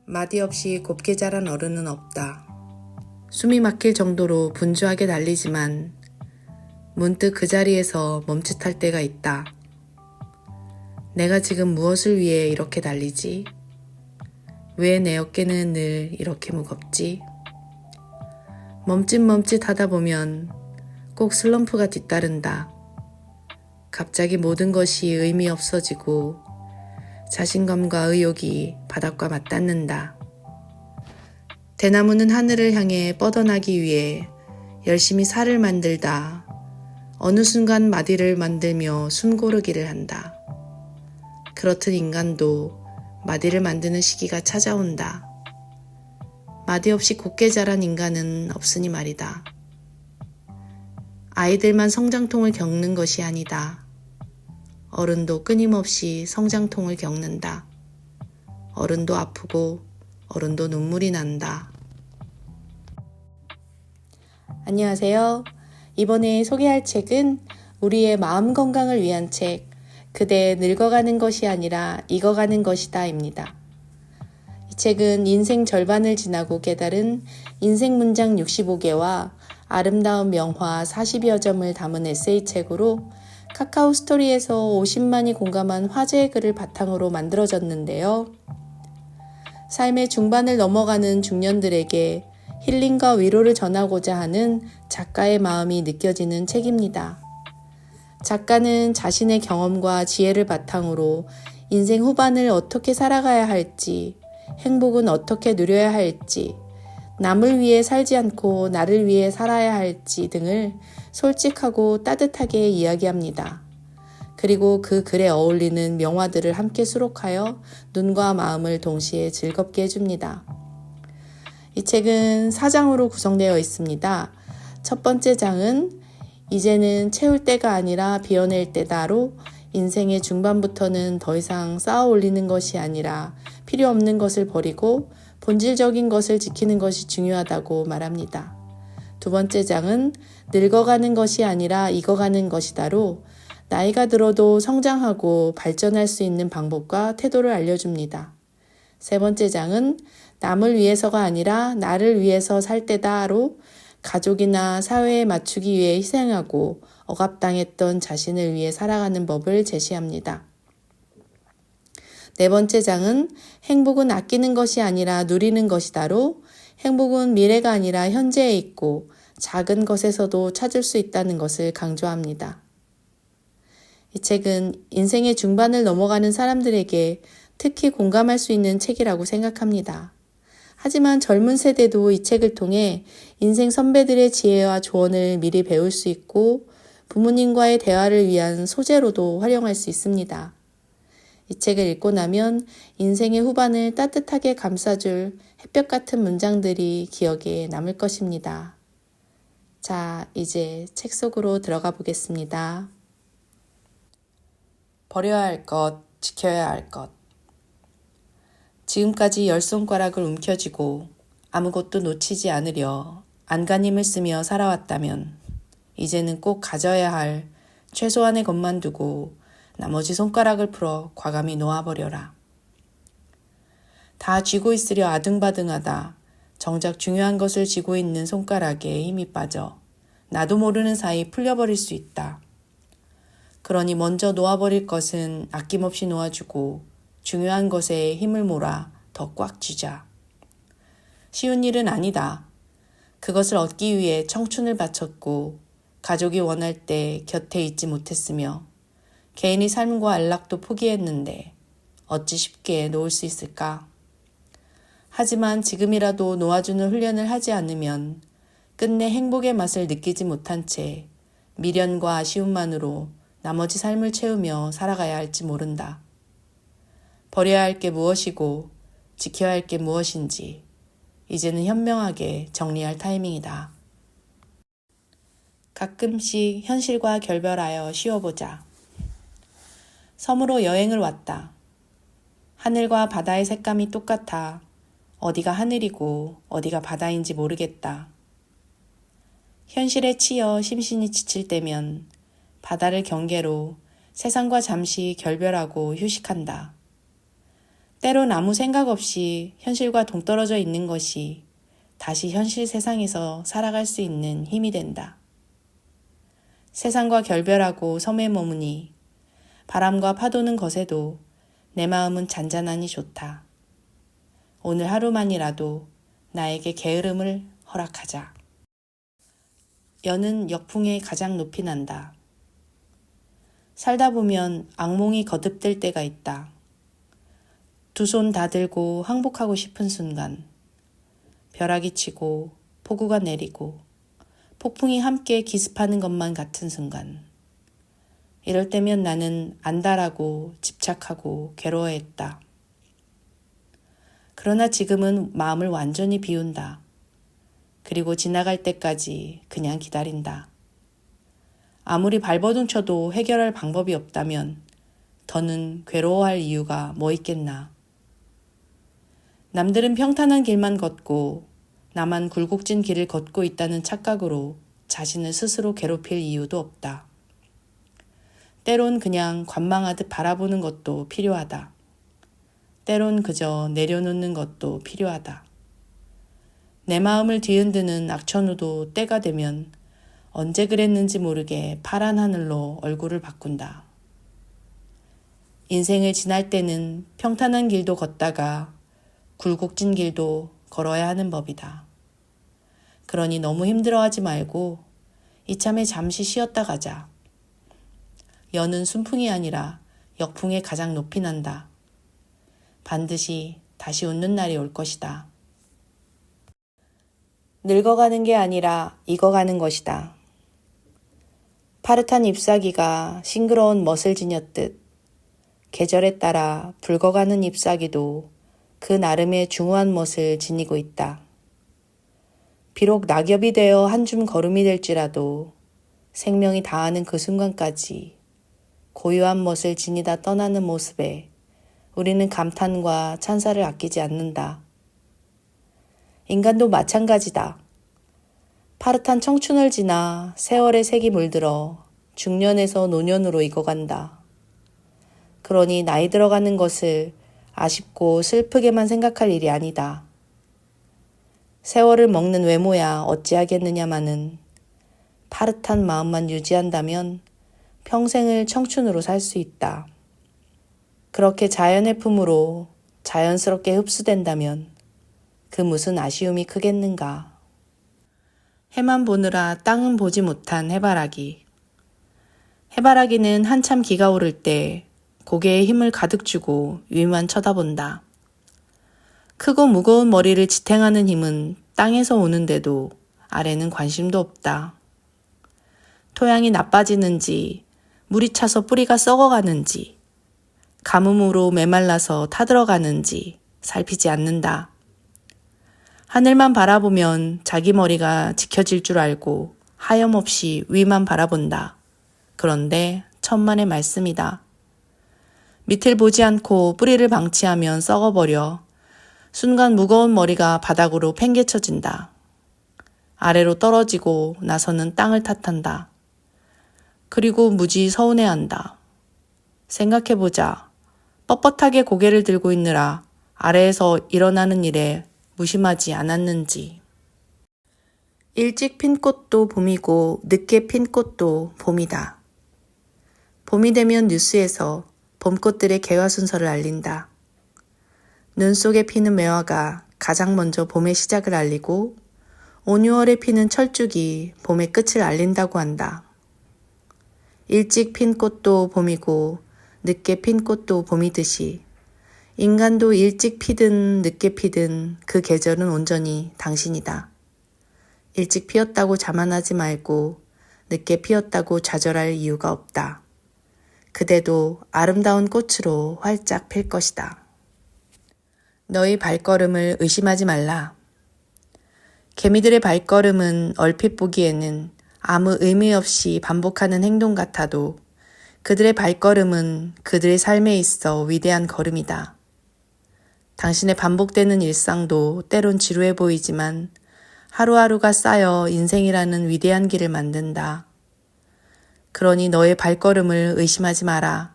마디 없이 곱게 자란 어른은 없다. 숨이 막힐 정도로 분주하게 달리지만 문득 그 자리에서 멈칫할 때가 있다. 내가 지금 무엇을 위해 이렇게 달리지? 왜 내 어깨는 늘 이렇게 무겁지? 멈칫멈칫 하다 보면 꼭 슬럼프가 뒤따른다. 갑자기 모든 것이 의미 없어지고 자신감과 의욕이 바닥과 맞닿는다. 대나무는 하늘을 향해 뻗어나기 위해 열심히 살을 만들다 어느 순간 마디를 만들며 숨고르기를 한다. 그렇듯 인간도 마디를 만드는 시기가 찾아온다. 마디 없이 곱게 자란 인간은 없으니 말이다. 아이들만 성장통을 겪는 것이 아니다. 어른도 끊임없이 성장통을 겪는다. 어른도 아프고 어른도 눈물이 난다. 안녕하세요. 이번에 소개할 책은 우리의 마음 건강을 위한 책, 그대 늙어가는 것이 아니라 익어가는 것이다 입니다. 이 책은 인생 절반을 지나고 깨달은 인생 문장 65개와 아름다운 명화 40여 점을 담은 에세이책으로 카카오 스토리에서 50만이 공감한 화제의 글을 바탕으로 만들어졌는데요. 삶의 중반을 넘어가는 중년들에게 힐링과 위로를 전하고자 하는 작가의 마음이 느껴지는 책입니다. 작가는 자신의 경험과 지혜를 바탕으로 인생 후반을 어떻게 살아가야 할지, 행복은 어떻게 누려야 할지, 남을 위해 살지 않고 나를 위해 살아야 할지 등을 솔직하고 따뜻하게 이야기합니다. 그리고 그 글에 어울리는 명화들을 함께 수록하여 눈과 마음을 동시에 즐겁게 해줍니다. 이 책은 4장으로 구성되어 있습니다. 첫 번째 장은 이제는 채울 때가 아니라 비워낼 때다로 인생의 중반부터는 더 이상 쌓아 올리는 것이 아니라 필요 없는 것을 버리고 본질적인 것을 지키는 것이 중요하다고 말합니다. 두 번째 장은 늙어가는 것이 아니라 익어가는 것이다로 나이가 들어도 성장하고 발전할 수 있는 방법과 태도를 알려줍니다. 세 번째 장은 남을 위해서가 아니라 나를 위해서 살 때다로 가족이나 사회에 맞추기 위해 희생하고 억압당했던 자신을 위해 살아가는 법을 제시합니다. 네 번째 장은 행복은 아끼는 것이 아니라 누리는 것이다로 행복은 미래가 아니라 현재에 있고 작은 것에서도 찾을 수 있다는 것을 강조합니다. 이 책은 인생의 중반을 넘어가는 사람들에게 특히 공감할 수 있는 책이라고 생각합니다. 하지만 젊은 세대도 이 책을 통해 인생 선배들의 지혜와 조언을 미리 배울 수 있고 부모님과의 대화를 위한 소재로도 활용할 수 있습니다. 이 책을 읽고 나면 인생의 후반을 따뜻하게 감싸줄 햇볕 같은 문장들이 기억에 남을 것입니다. 자, 이제 책 속으로 들어가 보겠습니다. 버려야 할 것, 지켜야 할 것. 지금까지 10손가락을 움켜쥐고 아무것도 놓치지 않으려 안간힘을 쓰며 살아왔다면 이제는 꼭 가져야 할 최소한의 것만 두고 나머지 손가락을 풀어 과감히 놓아버려라. 다 쥐고 있으려 아등바등하다 정작 중요한 것을 쥐고 있는 손가락에 힘이 빠져 나도 모르는 사이 풀려버릴 수 있다. 그러니 먼저 놓아버릴 것은 아낌없이 놓아주고 중요한 것에 힘을 몰아 더 꽉 쥐자. 쉬운 일은 아니다. 그것을 얻기 위해 청춘을 바쳤고 가족이 원할 때 곁에 있지 못했으며 개인의 삶과 안락도 포기했는데 어찌 쉽게 놓을 수 있을까? 하지만 지금이라도 놓아주는 훈련을 하지 않으면 끝내 행복의 맛을 느끼지 못한 채 미련과 아쉬움만으로 나머지 삶을 채우며 살아가야 할지 모른다. 버려야 할 게 무엇이고 지켜야 할 게 무엇인지 이제는 현명하게 정리할 타이밍이다. 가끔씩 현실과 결별하여 쉬어보자. 섬으로 여행을 왔다. 하늘과 바다의 색감이 똑같아 어디가 하늘이고 어디가 바다인지 모르겠다. 현실에 치여 심신이 지칠 때면 바다를 경계로 세상과 잠시 결별하고 휴식한다. 때론 아무 생각 없이 현실과 동떨어져 있는 것이 다시 현실 세상에서 살아갈 수 있는 힘이 된다. 세상과 결별하고 섬에 머무니 바람과 파도는 거세도 내 마음은 잔잔하니 좋다. 오늘 하루만이라도 나에게 게으름을 허락하자. 여는 역풍에 가장 높이 난다. 살다 보면 악몽이 거듭될 때가 있다. 두 손 다 들고 항복하고 싶은 순간, 벼락이 치고 폭우가 내리고 폭풍이 함께 기습하는 것만 같은 순간, 이럴 때면 나는 안달하고 집착하고 괴로워했다. 그러나 지금은 마음을 완전히 비운다. 그리고 지나갈 때까지 그냥 기다린다. 아무리 발버둥 쳐도 해결할 방법이 없다면 더는 괴로워할 이유가 뭐 있겠나. 남들은 평탄한 길만 걷고 나만 굴곡진 길을 걷고 있다는 착각으로 자신을 스스로 괴롭힐 이유도 없다. 때론 그냥 관망하듯 바라보는 것도 필요하다. 때론 그저 내려놓는 것도 필요하다. 내 마음을 뒤흔드는 악천후도 때가 되면 언제 그랬는지 모르게 파란 하늘로 얼굴을 바꾼다. 인생을 지날 때는 평탄한 길도 걷다가 굴곡진 길도 걸어야 하는 법이다. 그러니 너무 힘들어하지 말고 이참에 잠시 쉬었다 가자. 여는 순풍이 아니라 역풍에 가장 높이 난다. 반드시 다시 웃는 날이 올 것이다. 늙어가는 게 아니라 익어가는 것이다. 파릇한 잎사귀가 싱그러운 멋을 지녔듯 계절에 따라 붉어가는 잎사귀도 그 나름의 중후한 멋을 지니고 있다. 비록 낙엽이 되어 한 줌 걸음이 될지라도 생명이 다하는 그 순간까지 고유한 멋을 지니다 떠나는 모습에 우리는 감탄과 찬사를 아끼지 않는다. 인간도 마찬가지다. 파릇한 청춘을 지나 세월의 색이 물들어 중년에서 노년으로 익어간다. 그러니 나이 들어가는 것을 아쉽고 슬프게만 생각할 일이 아니다. 세월을 먹는 외모야 어찌하겠느냐마는 파릇한 마음만 유지한다면 평생을 청춘으로 살 수 있다. 그렇게 자연의 품으로 자연스럽게 흡수된다면 그 무슨 아쉬움이 크겠는가. 해만 보느라 땅은 보지 못한 해바라기. 해바라기는 한참 기가 오를 때 고개에 힘을 가득 주고 위만 쳐다본다. 크고 무거운 머리를 지탱하는 힘은 땅에서 오는데도 아래는 관심도 없다. 토양이 나빠지는지, 물이 차서 뿌리가 썩어가는지, 가뭄으로 메말라서 타들어가는지 살피지 않는다. 하늘만 바라보면 자기 머리가 지켜질 줄 알고 하염없이 위만 바라본다. 그런데 천만의 말씀이다. 밑을 보지 않고 뿌리를 방치하면 썩어버려 순간 무거운 머리가 바닥으로 팽개쳐진다. 아래로 떨어지고 나서는 땅을 탓한다. 그리고 무지 서운해한다. 생각해보자. 뻣뻣하게 고개를 들고 있느라 아래에서 일어나는 일에 무심하지 않았는지. 일찍 핀 꽃도 봄이고 늦게 핀 꽃도 봄이다. 봄이 되면 뉴스에서 봄꽃들의 개화 순서를 알린다. 눈 속에 피는 매화가 가장 먼저 봄의 시작을 알리고 5, 6월에 피는 철쭉이 봄의 끝을 알린다고 한다. 일찍 핀 꽃도 봄이고 늦게 핀 꽃도 봄이듯이 인간도 일찍 피든 늦게 피든 그 계절은 온전히 당신이다. 일찍 피었다고 자만하지 말고 늦게 피었다고 좌절할 이유가 없다. 그대도 아름다운 꽃으로 활짝 필 것이다. 너희 발걸음을 의심하지 말라. 개미들의 발걸음은 얼핏 보기에는 아무 의미 없이 반복하는 행동 같아도 그들의 발걸음은 그들의 삶에 있어 위대한 걸음이다. 당신의 반복되는 일상도 때론 지루해 보이지만 하루하루가 쌓여 인생이라는 위대한 길을 만든다. 그러니 너의 발걸음을 의심하지 마라.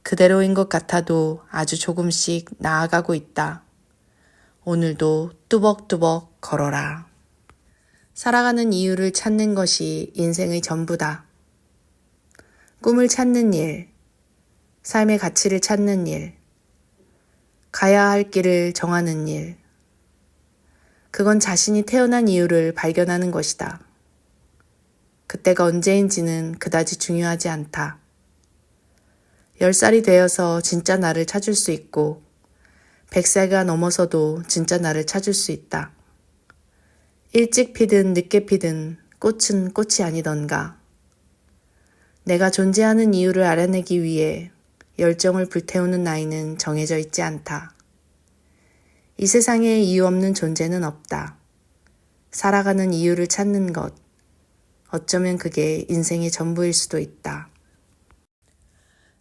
그대로인 것 같아도 아주 조금씩 나아가고 있다. 오늘도 뚜벅뚜벅 걸어라. 살아가는 이유를 찾는 것이 인생의 전부다. 꿈을 찾는 일, 삶의 가치를 찾는 일, 가야 할 길을 정하는 일. 그건 자신이 태어난 이유를 발견하는 것이다. 그때가 언제인지는 그다지 중요하지 않다. 10살이 되어서 진짜 나를 찾을 수 있고 100세가 넘어서도 진짜 나를 찾을 수 있다. 일찍 피든 늦게 피든 꽃은 꽃이 아니던가. 내가 존재하는 이유를 알아내기 위해 열정을 불태우는 나이는 정해져 있지 않다. 이 세상에 이유 없는 존재는 없다. 살아가는 이유를 찾는 것. 어쩌면 그게 인생의 전부일 수도 있다.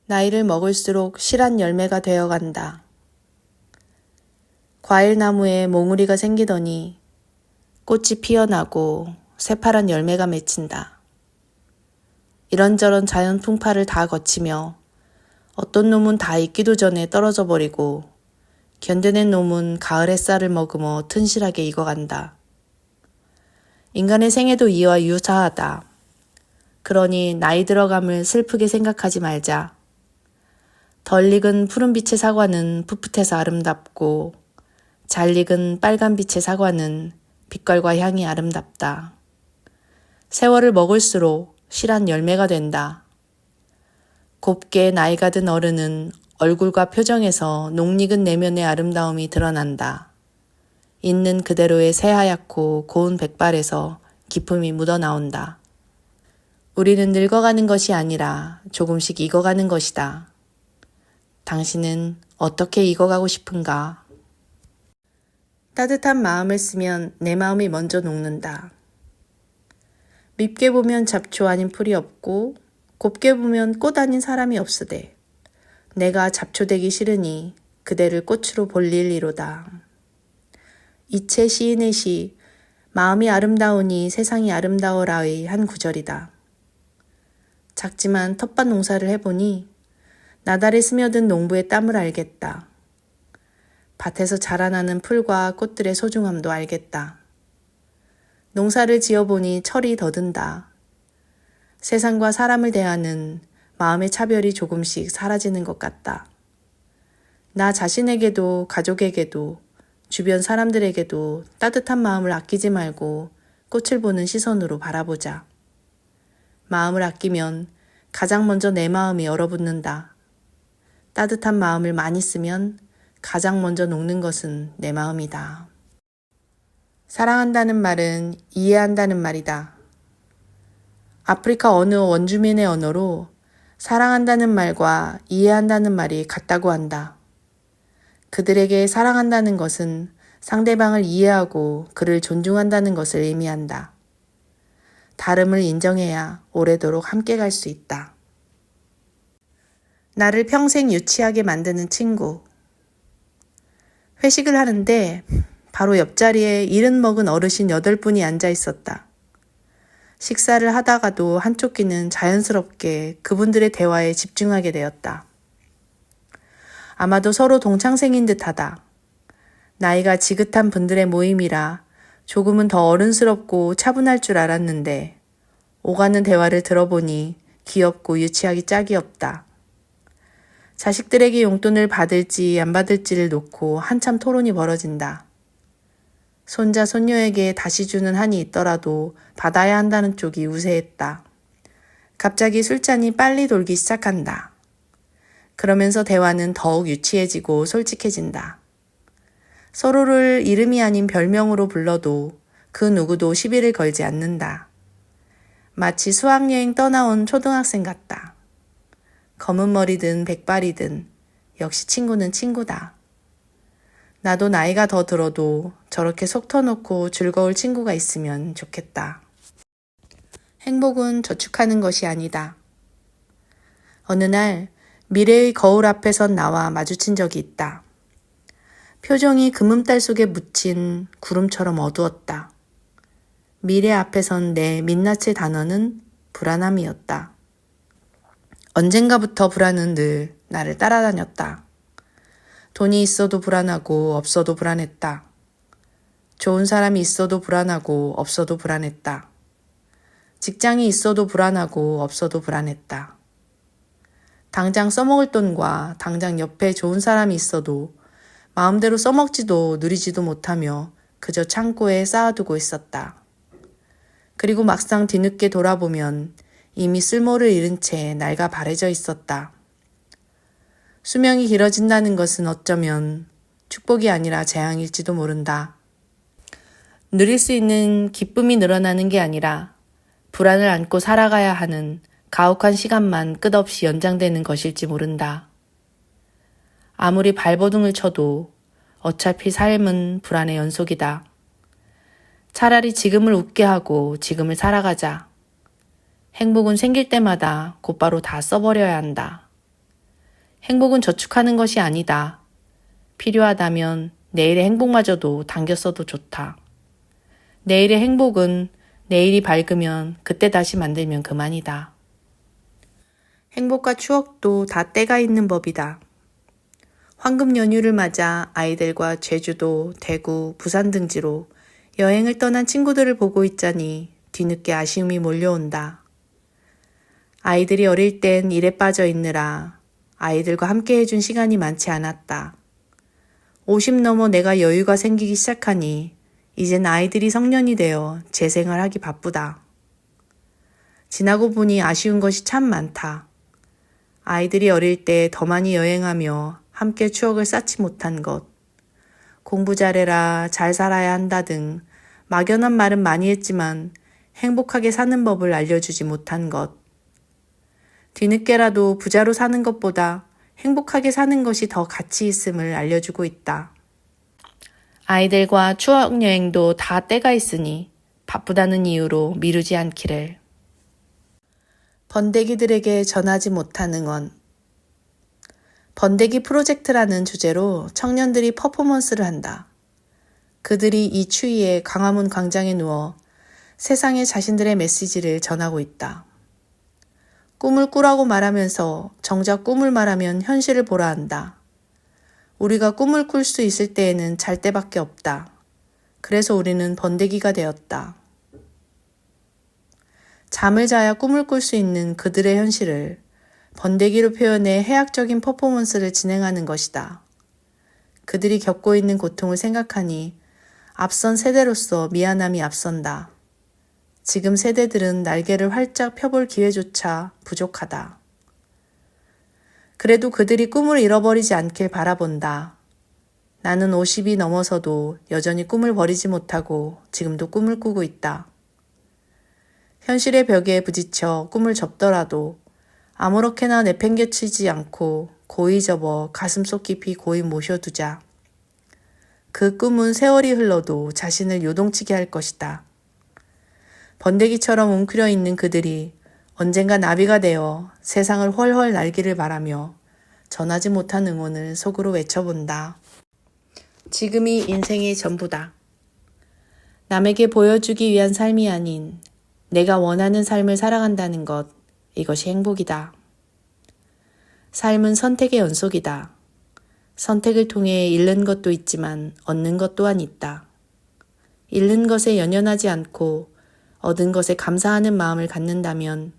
나이를 먹을수록 실한 열매가 되어간다. 과일나무에 몽우리가 생기더니 꽃이 피어나고 새파란 열매가 맺힌다. 이런저런 자연 풍파를 다 거치며 어떤 놈은 다 익기도 전에 떨어져 버리고 견뎌낸 놈은 가을 햇살을 머금어 튼실하게 익어간다. 인간의 생애도 이와 유사하다. 그러니 나이 들어감을 슬프게 생각하지 말자. 덜 익은 푸른빛의 사과는 풋풋해서 아름답고 잘 익은 빨간빛의 사과는 빛깔과 향이 아름답다. 세월을 먹을수록 실한 열매가 된다. 곱게 나이가 든 어른은 얼굴과 표정에서 녹익은 내면의 아름다움이 드러난다. 있는 그대로의 새하얗고 고운 백발에서 기품이 묻어나온다. 우리는 늙어가는 것이 아니라 조금씩 익어가는 것이다. 당신은 어떻게 익어가고 싶은가? 따뜻한 마음을 쓰면 내 마음이 먼저 녹는다. 밉게 보면 잡초 아닌 풀이 없고 곱게 보면 꽃 아닌 사람이 없으되 내가 잡초 되기 싫으니 그대를 꽃으로 볼일이로다. 이채 시인의 시 마음이 아름다우니 세상이 아름다워라의 한 구절이다. 작지만 텃밭 농사를 해보니 나달에 스며든 농부의 땀을 알겠다. 밭에서 자라나는 풀과 꽃들의 소중함도 알겠다. 농사를 지어보니 철이 더든다. 세상과 사람을 대하는 마음의 차별이 조금씩 사라지는 것 같다. 나 자신에게도 가족에게도 주변 사람들에게도 따뜻한 마음을 아끼지 말고 꽃을 보는 시선으로 바라보자. 마음을 아끼면 가장 먼저 내 마음이 얼어붙는다. 따뜻한 마음을 많이 쓰면 가장 먼저 녹는 것은 내 마음이다. 사랑한다는 말은 이해한다는 말이다. 아프리카 어느 원주민의 언어로 사랑한다는 말과 이해한다는 말이 같다고 한다. 그들에게 사랑한다는 것은 상대방을 이해하고 그를 존중한다는 것을 의미한다. 다름을 인정해야 오래도록 함께 갈 수 있다. 나를 평생 유치하게 만드는 친구. 회식을 하는데 바로 옆자리에 70 먹은 어르신 8분이 앉아 있었다. 식사를 하다가도 한쪽 귀는 자연스럽게 그분들의 대화에 집중하게 되었다. 아마도 서로 동창생인 듯하다. 나이가 지긋한 분들의 모임이라 조금은 더 어른스럽고 차분할 줄 알았는데 오가는 대화를 들어보니 귀엽고 유치하기 짝이 없다. 자식들에게 용돈을 받을지 안 받을지를 놓고 한참 토론이 벌어진다. 손자 손녀에게 다시 주는 한이 있더라도 받아야 한다는 쪽이 우세했다. 갑자기 술잔이 빨리 돌기 시작한다. 그러면서 대화는 더욱 유치해지고 솔직해진다. 서로를 이름이 아닌 별명으로 불러도 그 누구도 시비를 걸지 않는다. 마치 수학여행 떠나온 초등학생 같다. 검은 머리든 백발이든 역시 친구는 친구다. 나도 나이가 더 들어도 저렇게 속 터놓고 즐거울 친구가 있으면 좋겠다. 행복은 저축하는 것이 아니다. 어느 날 미래의 거울 앞에 선 나와 마주친 적이 있다. 표정이 금음달 속에 묻힌 구름처럼 어두웠다. 미래 앞에 선 내 민낯의 단어는 불안함이었다. 언젠가부터 불안은 늘 나를 따라다녔다. 돈이 있어도 불안하고 없어도 불안했다. 좋은 사람이 있어도 불안하고 없어도 불안했다. 직장이 있어도 불안하고 없어도 불안했다. 당장 써먹을 돈과 당장 옆에 좋은 사람이 있어도 마음대로 써먹지도 누리지도 못하며 그저 창고에 쌓아두고 있었다. 그리고 막상 뒤늦게 돌아보면 이미 쓸모를 잃은 채 낡아 바래져 있었다. 수명이 길어진다는 것은 어쩌면 축복이 아니라 재앙일지도 모른다. 누릴 수 있는 기쁨이 늘어나는 게 아니라 불안을 안고 살아가야 하는 가혹한 시간만 끝없이 연장되는 것일지 모른다. 아무리 발버둥을 쳐도 어차피 삶은 불안의 연속이다. 차라리 지금을 웃게 하고 지금을 살아가자. 행복은 생길 때마다 곧바로 다 써버려야 한다. 행복은 저축하는 것이 아니다. 필요하다면 내일의 행복마저도 당겨 써도 좋다. 내일의 행복은 내일이 밝으면 그때 다시 만들면 그만이다. 행복과 추억도 다 때가 있는 법이다. 황금 연휴를 맞아 아이들과 제주도, 대구, 부산 등지로 여행을 떠난 친구들을 보고 있자니 뒤늦게 아쉬움이 몰려온다. 아이들이 어릴 땐 일에 빠져 있느라 아이들과 함께 해준 시간이 많지 않았다. 50 넘어 내가 여유가 생기기 시작하니 이젠 아이들이 성년이 되어 재생활하기 바쁘다. 지나고 보니 아쉬운 것이 참 많다. 아이들이 어릴 때 더 많이 여행하며 함께 추억을 쌓지 못한 것, 공부 잘해라, 잘 살아야 한다 등 막연한 말은 많이 했지만 행복하게 사는 법을 알려주지 못한 것, 뒤늦게라도 부자로 사는 것보다 행복하게 사는 것이 더 가치 있음을 알려주고 있다. 아이들과 추억 여행도 다 때가 있으니 바쁘다는 이유로 미루지 않기를. 번데기들에게 전하지 못한 응원. 번데기 프로젝트라는 주제로 청년들이 퍼포먼스를 한다. 그들이 이 추위에 광화문 광장에 누워 세상에 자신들의 메시지를 전하고 있다. 꿈을 꾸라고 말하면서 정작 꿈을 말하면 현실을 보라 한다. 우리가 꿈을 꿀 수 있을 때에는 잘 때밖에 없다. 그래서 우리는 번데기가 되었다. 잠을 자야 꿈을 꿀 수 있는 그들의 현실을 번데기로 표현해 해학적인 퍼포먼스를 진행하는 것이다. 그들이 겪고 있는 고통을 생각하니 앞선 세대로서 미안함이 앞선다. 지금 세대들은 날개를 활짝 펴볼 기회조차 부족하다. 그래도 그들이 꿈을 잃어버리지 않길 바라본다. 나는 50이 넘어서도 여전히 꿈을 버리지 못하고 지금도 꿈을 꾸고 있다. 현실의 벽에 부딪혀 꿈을 접더라도 아무렇게나 내팽개치지 않고 고이 접어 가슴속 깊이 고이 모셔두자. 그 꿈은 세월이 흘러도 자신을 요동치게 할 것이다. 번데기처럼 웅크려 있는 그들이 언젠가 나비가 되어 세상을 훨훨 날기를 바라며 전하지 못한 응원을 속으로 외쳐본다. 지금이 인생의 전부다. 남에게 보여주기 위한 삶이 아닌 내가 원하는 삶을 살아간다는 것, 이것이 행복이다. 삶은 선택의 연속이다. 선택을 통해 잃는 것도 있지만 얻는 것 또한 있다. 잃는 것에 연연하지 않고 얻은 것에 감사하는 마음을 갖는다면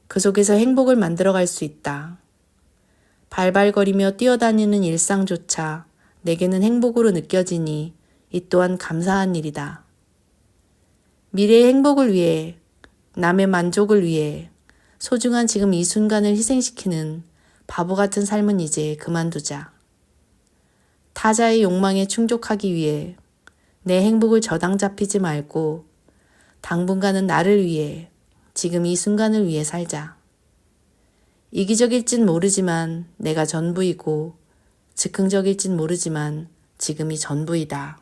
그 속에서 행복을 만들어갈 수 있다. 발발거리며 뛰어다니는 일상조차 내게는 행복으로 느껴지니 이 또한 감사한 일이다. 미래의 행복을 위해, 남의 만족을 위해 소중한 지금 이 순간을 희생시키는 바보 같은 삶은 이제 그만두자. 타자의 욕망에 충족하기 위해 내 행복을 저당 잡히지 말고 당분간은 나를 위해, 지금 이 순간을 위해 살자. 이기적일진 모르지만 내가 전부이고 즉흥적일진 모르지만 지금이 전부이다.